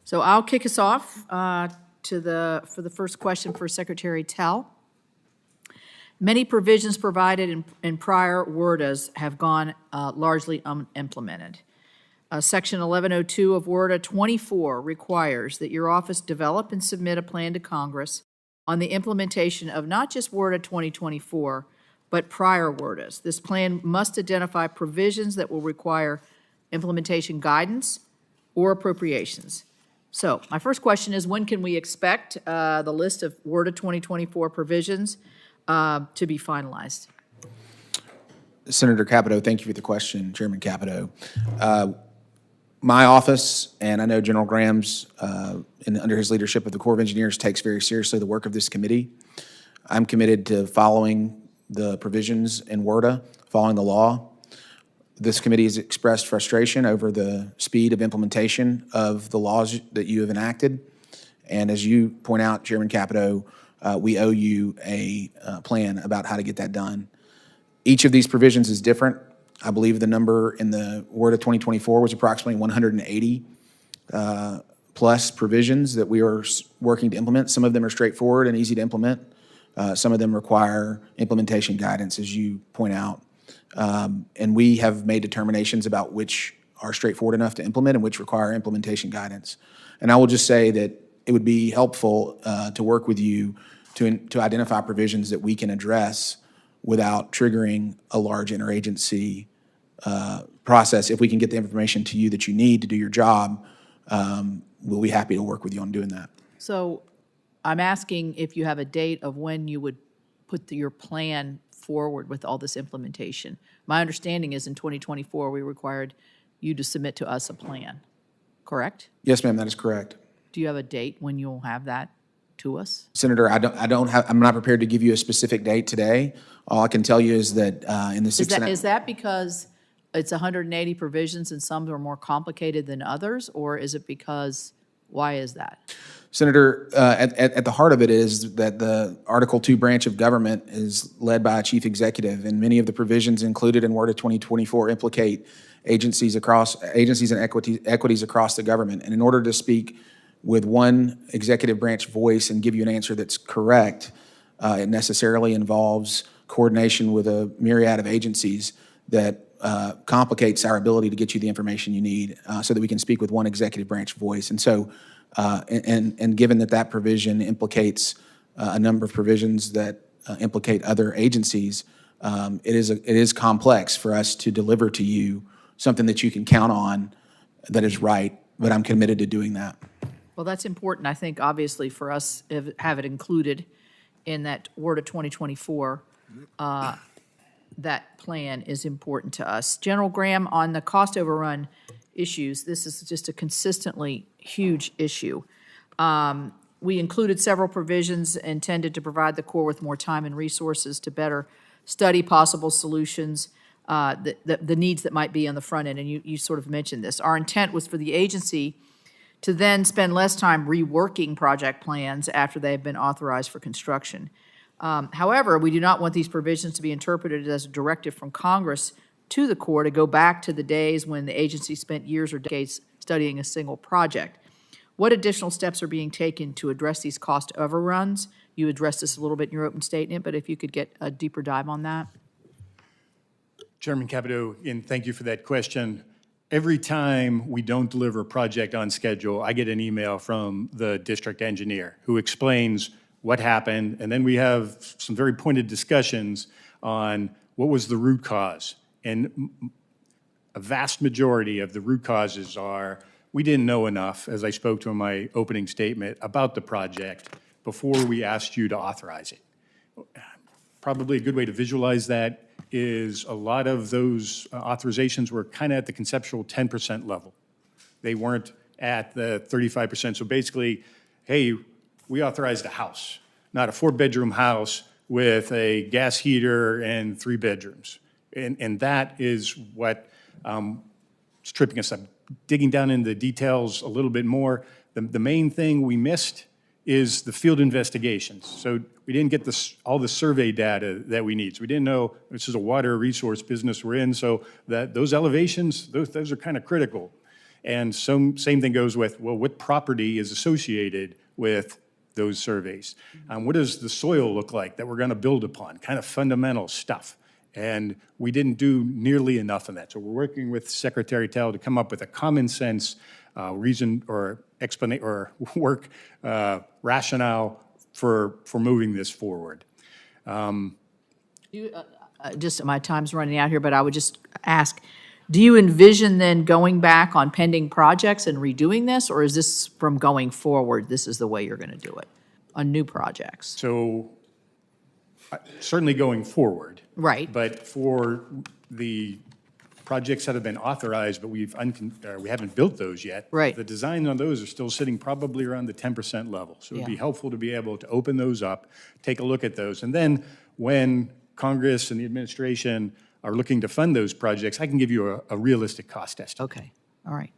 So I'll kick us off for the first question for Secretary Tell. Many provisions provided in prior WRDAs have gone largely unimplemented. Section 1102 of WRDA 24 requires that your office develop and submit a plan to Congress on the implementation of not just WRDA 2024, but prior WRDAs. This plan must identify provisions that will require implementation guidance or appropriations. So my first question is, when can we expect the list of WRDA 2024 provisions to be finalized? Senator Capito, thank you for the question, Chairman Capito. My office, and I know General Graham's, under his leadership of the Corps of Engineers, takes very seriously the work of this committee. I'm committed to following the provisions in WRDA, following the law. This committee has expressed frustration over the speed of implementation of the laws that you have enacted. And as you point out, Chairman Capito, we owe you a plan about how to get that done. Each of these provisions is different. I believe the number in the WRDA 2024 was approximately 180 plus provisions that we are working to implement. Some of them are straightforward and easy to implement. Some of them require implementation guidance, as you point out. And we have made determinations about which are straightforward enough to implement and which require implementation guidance. And I will just say that it would be helpful to work with you to identify provisions that we can address without triggering a large interagency process. If we can get the information to you that you need to do your job, we'll be happy to work with you on doing that. So I'm asking if you have a date of when you would put your plan forward with all this implementation. My understanding is in 2024, we required you to submit to us a plan, correct? Yes, ma'am, that is correct. Do you have a date when you'll have that to us? Senator, I'm not prepared to give you a specific date today. All I can tell you is that in the Is that because it's 180 provisions and some are more complicated than others, or is it because, why is that? Senator, at the heart of it is that the Article 2 branch of government is led by a chief executive, and many of the provisions included in WRDA 2024 implicate agencies and equities across the government. And in order to speak with one executive branch voice and give you an answer that's correct, it necessarily involves coordination with a myriad of agencies that complicates our ability to get you the information you need so that we can speak with one executive branch voice. And so, and given that provision implicates a number of provisions that implicate other agencies, it is complex for us to deliver to you something that you can count on that is right, but I'm committed to doing that. Well, that's important, I think, obviously, for us to have it included in that WRDA 2024. That plan is important to us. General Graham, on the cost overrun issues, this is just a consistently huge issue. We included several provisions intended to provide the Corps with more time and resources to better study possible solutions, the needs that might be on the front end, and you sort of mentioned this. Our intent was for the agency to then spend less time reworking project plans after they have been authorized for construction. However, we do not want these provisions to be interpreted as a directive from Congress to the Corps to go back to the days when the agency spent years or decades studying a single project. What additional steps are being taken to address these cost overruns? You addressed this a little bit in your open statement, but if you could get a deeper dive on that. Chairman Capito, and thank you for that question. Every time we don't deliver a project on schedule, I get an email from the district engineer who explains what happened, and then we have some very pointed discussions on what was the root cause. And a vast majority of the root causes are we didn't know enough, as I spoke to in my opening statement, about the project before we asked you to authorize it. Probably a good way to visualize that is a lot of those authorizations were kind of at the conceptual 10% level. They weren't at the 35%. So basically, hey, we authorized a house, not a 4-bedroom house with a gas heater and 3 bedrooms. And that is what is tripping us up. Digging down into the details a little bit more, the main thing we missed is the field investigations. So we didn't get all the survey data that we need. So we didn't know this is a water resource business we're in, so that those elevations, those are kind of critical. And same thing goes with, well, what property is associated with those surveys? What does the soil look like that we're going to build upon? Kind of fundamental stuff. And we didn't do nearly enough of that. So we're working with Secretary Tell to come up with a common sense reason or explanation or work rationale for moving this forward. Just, my time's running out here, but I would just ask, do you envision then going back on pending projects and redoing this? Or is this from going forward, this is the way you're going to do it on new projects? So certainly going forward. Right. But for the projects that have been authorized, but we haven't built those yet. Right. The designs on those are still sitting probably around the 10% level. So it'd be Yeah. helpful to be able to open those up, take a look at those. And then when Congress and the administration are looking to fund those projects, I can give you a realistic cost estimate. Okay, all right.